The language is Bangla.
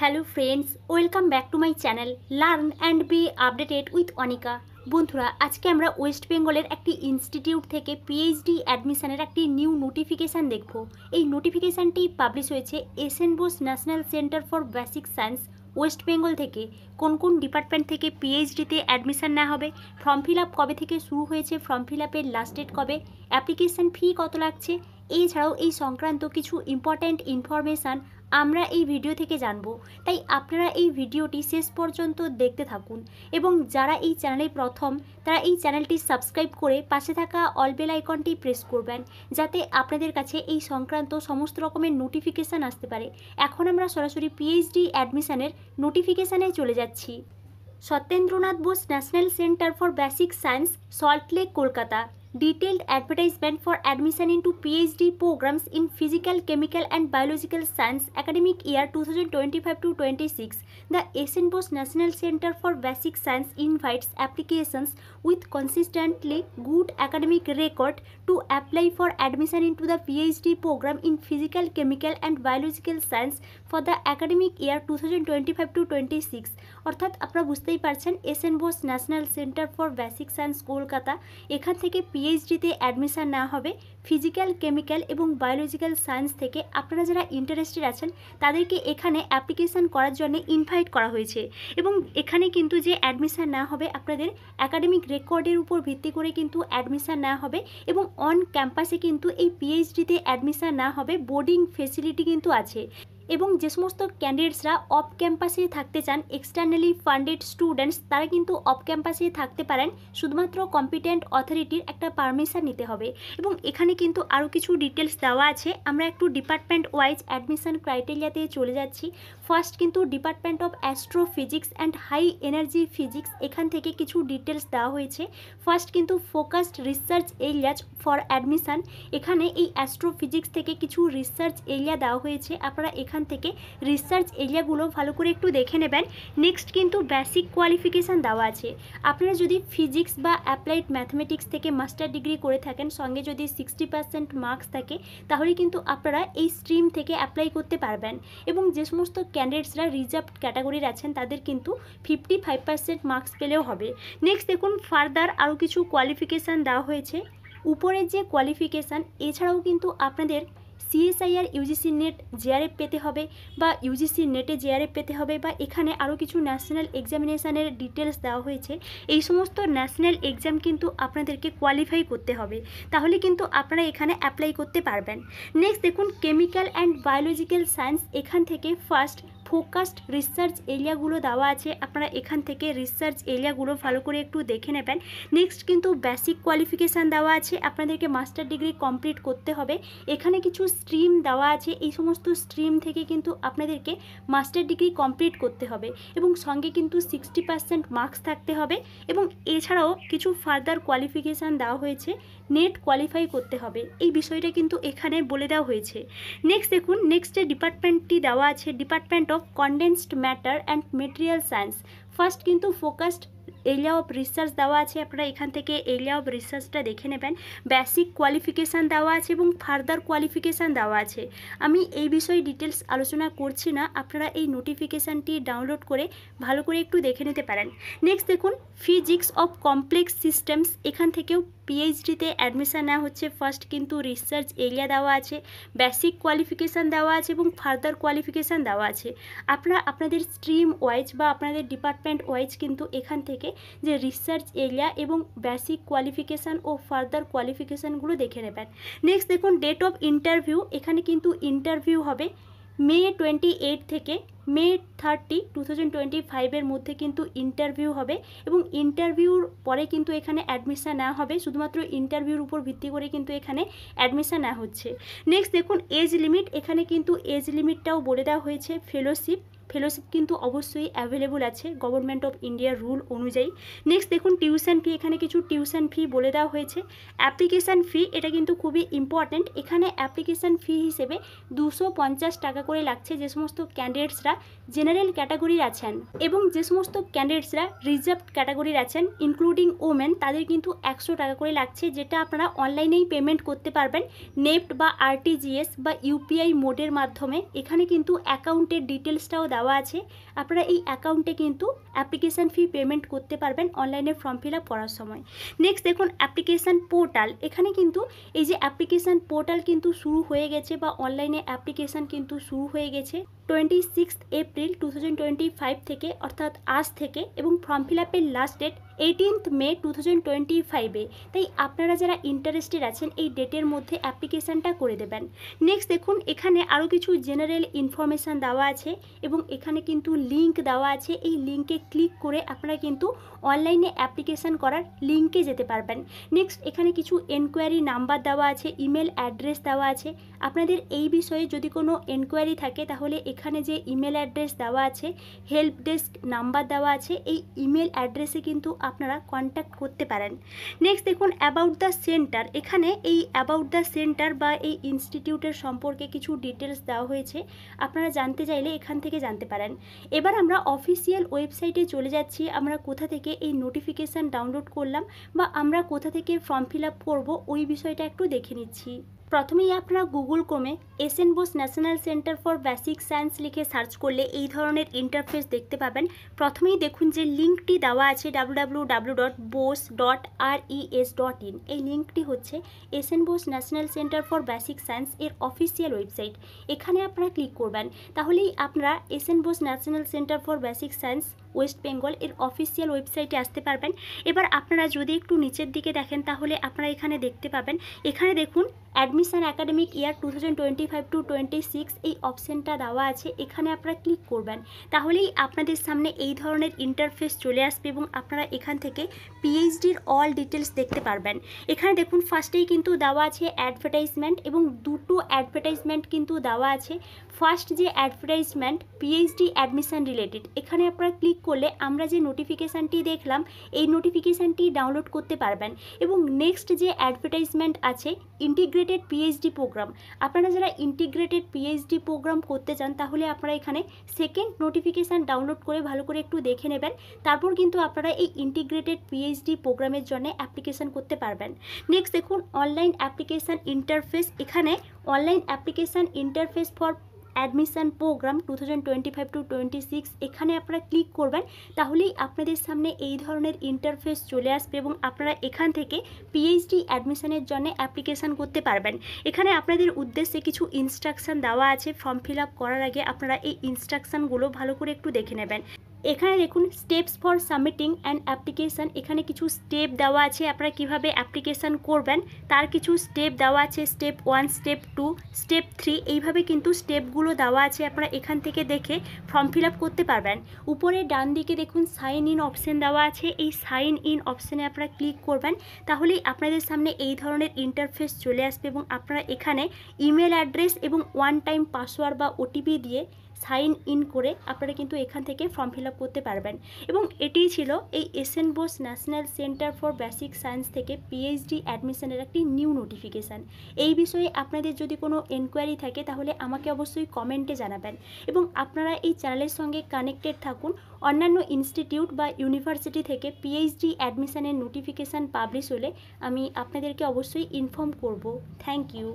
Hello friends, welcome back to my channel learn and B updated with Anika. বন্ধুরা, আজকে আমরা ওয়েস্ট বেঙ্গলের একটি ইনস্টিটিউট থেকে পিএইচডি অ্যাডমিশনের একটি নিউ নোটিফিকেশান দেখব। এই নোটিফিকেশানটি পাবলিশ হয়েছে S N Bose national centre for basic science West Bengal থেকে। কোন কোন ডিপার্টমেন্ট থেকে পিএইচডিতে অ্যাডমিশন নেওয়া হবে, ফর্ম ফিল আপ কবে থেকে শুরু হয়েছে, ফর্ম ফিল আপের লাস্ট ডেট কবে, অ্যাপ্লিকেশান ফি কত লাগছে, এছাড়াও এই সংক্রান্ত কিছু ইম্পর্ট্যান্ট ইনফরমেশান আমরা এই ভিডিও থেকে জানবো। তাই আপনারা এই ভিডিওটি শেষ পর্যন্ত দেখতে থাকুন এবং যারা এই চ্যানেলে প্রথম তারা এই চ্যানেলটি সাবস্ক্রাইব করে পাশে থাকা অল বেল আইকনটি প্রেস করবেন, যাতে আপনাদের কাছে এই সংক্রান্ত সমস্ত রকমের নোটিফিকেশান আসতে পারে। এখন আমরা সরাসরি পিএইচডি অ্যাডমিশনের নোটিফিকেশানে চলে যাচ্ছি। Satyendranath Bose national centre for basic science, Salt Lake, Kolkata. Detailed advertisement for admission into PhD programs in Physical, Chemical and Biological Science academic year 2025-26. The SN Bose National Center for Basic Science invites applications with consistently good academic record to apply for admission into the PhD program in Physical, Chemical and Biological Science for the academic year 2025-26. অর্থাৎ আপনারা বুঝতেই পারছেন, S N Bose national centre for basic science Kolkata, এখান থেকে পিএইচডিতে অ্যাডমিশন নেওয়া হবে ফিজিক্যাল, কেমিক্যাল এবং বায়োলজিক্যাল সায়েন্স থেকে। আপনারা যারা ইন্টারেস্টেড আছেন তাদেরকে এখানে অ্যাপ্লিকেশান করার জন্য ইনভাইট করা হয়েছে এবং এখানে কিন্তু যে অ্যাডমিশান নেওয়া হবে আপনাদের অ্যাকাডেমিক রেকর্ডের উপর ভিত্তি করে কিন্তু অ্যাডমিশান নেওয়া হবে এবং অন ক্যাম্পাসে কিন্তু এই পিএইচডিতে অ্যাডমিশান নেওয়া হবে। বোর্ডিং ফেসিলিটি কিন্তু আছে এবং যে সমস্ত ক্যান্ডিডেটসরা অফ ক্যাম্পাসে থাকতে চান, এক্সটার্নালি ফান্ডেড স্টুডেন্টস, তারা কিন্তু অফ ক্যাম্পাসে থাকতে পারেন, শুধুমাত্র কম্পিটেন্ট অথরিটির একটা পারমিশন নিতে হবে। এবং এখানে কিন্তু আরও কিছু ডিটেলস দেওয়া আছে। আমরা একটু ডিপার্টমেন্ট ওয়াইজ অ্যাডমিশন ক্রাইটেরিয়াতে চলে যাচ্ছি। ফার্স্ট কিন্তু department of astrophysics and high energy physics, এখান থেকে কিছু ডিটেলস দেওয়া হয়েছে। ফার্স্ট কিন্তু focused research areas for admission, এখানে এই অ্যাস্ট্রোফিজিক্স থেকে কিছু রিসার্চ এরিয়া দেওয়া হয়েছে। আপনারা এখান থেকে রিসার্চ এরিয়াগুলো ভালো করে একটু দেখে নেবেন। নেক্সট কিন্তু বেসিক কোয়ালিফিকেশান দেওয়া আছে। আপনারা যদি ফিজিক্স বা অ্যাপ্লাইড ম্যাথমেটিক্স থেকে মাস্টার ডিগ্রি করে থাকেন, সঙ্গে যদি 60% মার্কস থাকে, তাহলে কিন্তু আপনারা এই স্ট্রিম থেকে অ্যাপ্লাই করতে পারবেন। এবং যে সমস্ত ক্যান্ডিডেটসরা রিজার্ভড ক্যাটাগরির আছেন তাদের কিন্তু 55% মার্কস পেলেও হবে। নেক্সট দেখুন, ফার্দার আরও কিছু কোয়ালিফিকেশান দেওয়া হয়েছে। উপরের যে কোয়ালিফিকেশান, এছাড়াও কিন্তু আপনাদের সিএসআইআর ইউজিসি নেট জেআরএফ পেতে হবে বা ইউজিসি নেটে জেআরএফ পেতে হবে, বা এখানে আরও কিছু ন্যাশনাল এক্সামিনেশানের ডিটেলস দেওয়া হয়েছে। এই সমস্ত ন্যাশনাল এক্সাম কিন্তু আপনাদেরকে কোয়ালিফাই করতে হবে, তাহলে কিন্তু আপনারা এখানে অ্যাপ্লাই করতে পারবেন। নেক্সট দেখুন, কেমিক্যাল অ্যান্ড বায়োলজিক্যাল সায়েন্স, এখান থেকে ফার্স্ট ফোকাসড রিসার্চ এরিয়াগুলো দেওয়া আছে। আপনারা এখান থেকে রিসার্চ এরিয়াগুলো ভালো করে একটু দেখে নেবেন। নেক্সট কিন্তু বেসিক কোয়ালিফিকেশান দেওয়া আছে, আপনাদেরকে মাস্টার ডিগ্রি কমপ্লিট করতে হবে। এখানে কিছু স্ট্রিম দেওয়া আছে, এই সমস্ত স্ট্রিম থেকে কিন্তু আপনাদেরকে মাস্টার ডিগ্রি কমপ্লিট করতে হবে এবং সঙ্গে কিন্তু 60% মার্কস থাকতে হবে। এবং এছাড়াও কিছু ফার্দার কোয়ালিফিকেশান দেওয়া হয়েছে, নেট কোয়ালিফাই করতে হবে, এই বিষয়টা কিন্তু এখানে বলে দেওয়া হয়েছে। নেক্সট দেখুন, নেক্সট যে ডিপার্টমেন্টটি দেওয়া আছে, department of condensed matter and material science. First কিন্তু ফোকাসড এরিয়া অফ রিসার্চ দেওয়া আছে, আপনারা এখান থেকে এরিয়া অফ রিসার্চটা দেখে নেবেন। বেসিক কোয়ালিফিকেশান দেওয়া আছে এবং ফার্দার কোয়ালিফিকেশান দেওয়া আছে। আমি এই বিষয়ে ডিটেলস আলোচনা করছি না, আপনারা এই নোটিফিকেশানটি ডাউনলোড করে ভালো করে একটু দেখে নিতে পারেন। নেক্সট দেখুন, ফিজিক্স অফ কমপ্লেক্স সিস্টেমস, এখান থেকেও পিএইচডিতে অ্যাডমিশান নেওয়া হচ্ছে। ফার্স্ট কিন্তু রিসার্চ এরিয়া দেওয়া আছে, বেসিক কোয়ালিফিকেশান দেওয়া আছে এবং ফার্দার কোয়ালিফিকেশান দেওয়া আছে। আপনারা আপনাদের স্ট্রিম ওয়াইজ বা আপনাদের ডিপার্টমেন্ট ওয়াইজ কিন্তু এখান থেকে যে রিসার্চ এরিয়া এবং বেসিক কোয়ালিফিকেশান ও ফার্দার কোয়ালিফিকেশানগুলো দেখে নেবেন। নেক্সট দেখুন, ডেট অফ ইন্টারভিউ, এখানে কিন্তু ইন্টারভিউ হবে মে 28 থেকে মে 30, 2025 মধ্যে কিন্তু ইন্টারভিউ হবে এবং ইন্টারভিউর পরে কিন্তু এখানে অ্যাডমিশান নেওয়া হবে। শুধুমাত্র ইন্টারভিউর উপর ভিত্তি করে কিন্তু এখানে অ্যাডমিশান নেওয়া হচ্ছে। নেক্সট দেখুন, এজ লিমিট, এখানে কিন্তু এজ লিমিটটাও বলে দেওয়া হয়েছে। ফেলোশিপ কিন্তু অবশ্যই অ্যাভেলেবল আছে গভর্নমেন্ট অফ ইন্ডিয়ার রুল অনুযায়ী। নেক্সট দেখুন, টিউশন ফি, এখানে কিছু টিউশন ফি বলে দেওয়া হয়েছে। অ্যাপ্লিকেশান ফি, এটা কিন্তু খুবই ইম্পর্ট্যান্ট, এখানে অ্যাপ্লিকেশান ফি হিসেবে 250 টাকা করে লাগছে যে সমস্ত ক্যান্ডিডেটসরা জেনারেল ক্যাটাগরির আছেন এবং যে সমস্ত ক্যান্ডিডেটসরা রিজার্ভড ক্যাটাগরির আছেন ইনক্লুডিং ওমেন, তাদের কিন্তু 100 টাকা করে লাগছে, যেটা আপনারা অনলাইনেই পেমেন্ট করতে পারবেন নেফট বা আরটিজিএস বা ইউপিআই মোডের মাধ্যমে। এখানে কিন্তু অ্যাকাউন্টের ডিটেলসটাও দেওয়া আছে, আপনারা এই অ্যাকাউন্টে কিন্তু অ্যাপ্লিকেশান ফি পেমেন্ট করতে পারবেন অনলাইনে ফর্ম ফিল আপ করার সময়। নেক্সট দেখুন অ্যাপ্লিকেশান পোর্টাল। এখানে কিন্তু এই যে অ্যাপ্লিকেশান পোর্টাল কিন্তু শুরু হয়ে গেছে বা অনলাইনে অ্যাপ্লিকেশান কিন্তু শুরু হয়ে গেছে 26 এপ্রিল 2025 থেকে, অর্থাৎ আজ থেকে, এবং ফর্ম ফিল আপের লাস্ট ডেট 18 মে 2025-এ। তাই আপনারা যারা ইন্টারেস্টেড আছেন এই ডেটের মধ্যে অ্যাপ্লিকেশানটা করে দেবেন। নেক্সট দেখুন এখানে আরও কিছু জেনারেল ইনফরমেশান দেওয়া আছে এবং এখানে কিন্তু লিঙ্ক দেওয়া আছে। এই লিঙ্কে ক্লিক করে আপনারা কিন্তু অনলাইনে অ্যাপ্লিকেশান করার লিঙ্কে যেতে পারবেন। নেক্সট এখানে কিছু এনকোয়ারি নাম্বার দেওয়া আছে, ইমেল অ্যাড্রেস দেওয়া আছে। আপনাদের এই বিষয়ে যদি কোনো এনকোয়ারি থাকে তাহলে এখানে যে ইমেল অ্যাড্রেস দেওয়া আছে, হেল্প ডেস্ক নাম্বার দেওয়া আছে, এই ইমেল অ্যাড্রেসে কিন্তু আপনারা কন্ট্যাক্ট করতে পারেন। নেক্সট দেখুন অ্যাবাউট দ্য সেন্টার। এখানে এই অ্যাবাউট দ্য সেন্টার বা এই ইনস্টিটিউটের সম্পর্কে কিছু ডিটেলস দেওয়া হয়েছে, আপনারা জানতে চাইলে এখান থেকে জানতে পারেন। এবার আমরা অফিসিয়াল ওয়েবসাইটে চলে যাচ্ছি। আমরা কোথা থেকে এই নোটিফিকেশান ডাউনলোড করলাম বা আমরা কোথা থেকে ফর্ম ফিল আপ করবো ওই বিষয়টা একটু দেখে নিচ্ছি। প্রথমেই আপনারা গুগল ক্রোমে SN Bose national centre for basic Science লিখে সার্চ করলে এই ধরনের ইন্টারফেস দেখতে পাবেন। প্রথমেই দেখুন যে লিঙ্কটি দেওয়া আছে www.bose.res.in। এই লিঙ্কটি হচ্ছে S N Bose national centre for basic science এর অফিসিয়াল ওয়েবসাইট। এখানে আপনারা ক্লিক করবেন, তাহলেই আপনারা S N Bose national centre for basic science West Bengal এর অফিসিয়াল ওয়েবসাইটে আসতে পারবেন। এবার আপনারা যদি একটু নিচের দিকে দেখেন তাহলে আপনারা এখানে দেখতে পাবেন, এখানে দেখুন অ্যাডমিশন অ্যাকাডেমিক ইয়ার 2025-26 এই অপশানটা দেওয়া আছে। এখানে আপনারা ক্লিক করবেন, তাহলেই আপনাদের সামনে এই ধরনের ইন্টারফেস চলে আসবে এবং আপনারা এখান থেকে পিএইচডির অল ডিটেলস দেখতে পারবেন। এখানে দেখুন ফার্স্টেই কিন্তু দেওয়া আছে অ্যাডভার্টাইজমেন্ট এবং দুটো অ্যাডভার্টাইজমেন্ট কিন্তু দেওয়া আছে। ফার্স্ট যে অ্যাডভার্টাইজমেন্ট পিএইচডি অ্যাডমিশন রিলেটেড, এখানে আপনারা ক্লিক করলে আমরা যে নোটিফিকেশানটি দেখলাম এই নোটিফিকেশানটি ডাউনলোড করতে পারবেন। এবং নেক্সট যে অ্যাডভার্টাইজমেন্ট আছে ইন্টিগ্রেটেড পিএইচডি প্রোগ্রাম, আপনারা যারা ইন্টিগ্রেটেড পিএইচডি প্রোগ্রাম করতে চান তাহলে আপনারা এখানে সেকেন্ড নোটিফিকেশান ডাউনলোড করে ভালো করে একটু দেখে নেবেন, তারপর কিন্তু আপনারা এই ইন্টিগ্রেটেড পিএইচডি প্রোগ্রামের জন্য অ্যাপ্লিকেশান করতে পারবেন। নেক্সট দেখুন অনলাইন অ্যাপ্লিকেশান ইন্টারফেস। এখানে online application interface for admission programme 2025-26 এখানে আপনারা ক্লিক করবেন, তাহলেই আপনাদের সামনে এই ধরনের ইন্টারফেস চলে আসবে এবং আপনারা এখান থেকে পিএইচডি অ্যাডমিশনের জন্য অ্যাপ্লিকেশান করতে পারবেন। এখানে আপনাদের উদ্দেশ্যে কিছু ইনস্ট্রাকশান দেওয়া আছে, ফর্ম ফিল আপ করার আগে আপনারা এই ইনস্ট্রাকশানগুলো ভালো করে একটু দেখে নেবেন। এখানে দেখুন steps for submitting and application. এখানে কিছু স্টেপ দেওয়া আছে, আপনারা কিভাবে অ্যাপ্লিকেশান করবেন তার কিছু স্টেপ দেওয়া আছে, স্টেপ 1, স্টেপ 2, স্টেপ 3, এইভাবে কিন্তু স্টেপগুলো দেওয়া আছে। আপনারা এখান থেকে দেখে ফর্ম ফিল আপ করতে পারবেন। উপরে ডান দিকে দেখুন সাইন ইন অপশান দেওয়া আছে, এই সাইন ইন অপশানে আপনারা ক্লিক করবেন, তাহলেই আপনাদের সামনে এই ধরনের ইন্টারফেস চলে আসবে এবং আপনারা এখানে ইমেল অ্যাড্রেস এবং ওয়ান টাইম পাসওয়ার্ড বা ওটিপি দিয়ে সাইন ইন করে আপনারা কিন্তু এখান থেকে ফর্ম ফিল আপ করতে পারবেন। এবং এটিই ছিল এই S N Bose national centre for basic science থেকে পিএইচডি অ্যাডমিশনের একটি নিউ নোটিফিকেশান। এই বিষয়ে আপনাদের যদি কোনো এনকোয়ারি থাকে তাহলে আমাকে অবশ্যই কমেন্টে জানাবেন এবং আপনারা এই চ্যানেলের সঙ্গে কানেক্টেড থাকুন। অন্যান্য ইনস্টিটিউট বা ইউনিভার্সিটি থেকে পিএইচডি অ্যাডমিশনের নোটিফিকেশান পাবলিশ হলে আমি আপনাদেরকে অবশ্যই ইনফর্ম করব। Thank you.